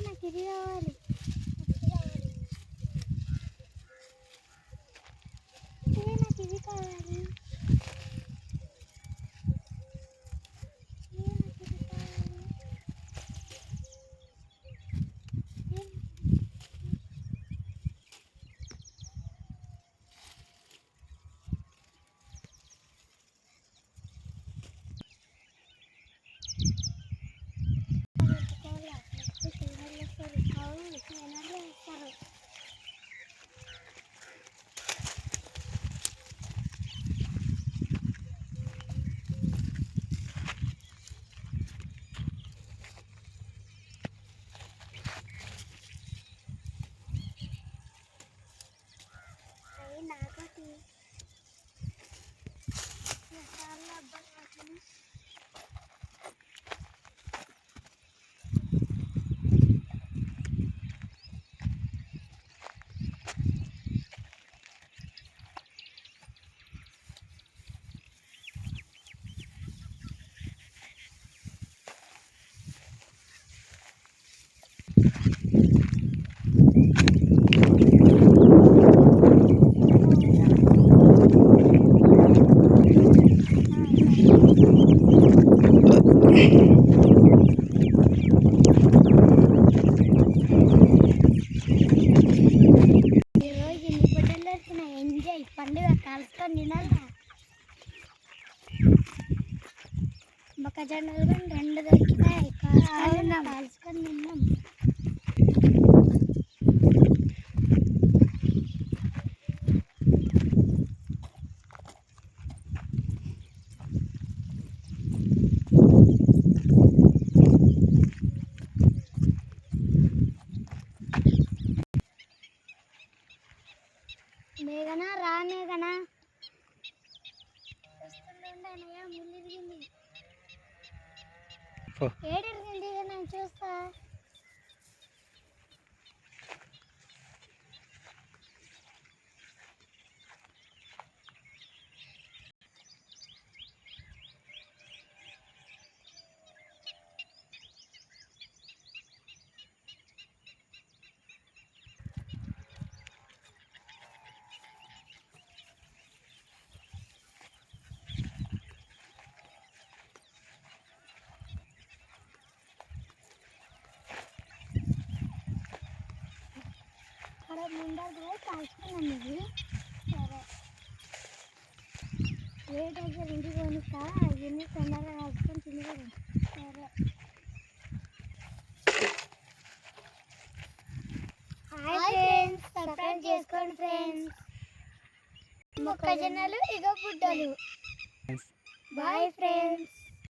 నాకు ఇది కావాలి. నాకు ఇది కావాలి. పండుగ కాల్చుకొని తినాలా. మొక్కజొన్నలు కానీ 2 దొరికినాయి, కాల్చుకొని తిన్నాం. మేఘనా రా మేఘనా, వస్తుండనయ్యా. ముళ్ళు ఇరిగింది. ఏడిరిగింది నేను చూస్తా. ముందర కాల్చుకున్నాం. ఇది సరే ఏ దగ్గర ఇంటికి కొనిస్తా, అవన్నీ తొందరగా కాల్చుకొని తినగలం. సరే హాయ్ ఫ్రెండ్స్, సబ్స్క్రైబ్ చేసుకోండి ఫ్రెండ్స్. మొక్కజొన్నలు ఇగో బుడ్డలు. Bye friends.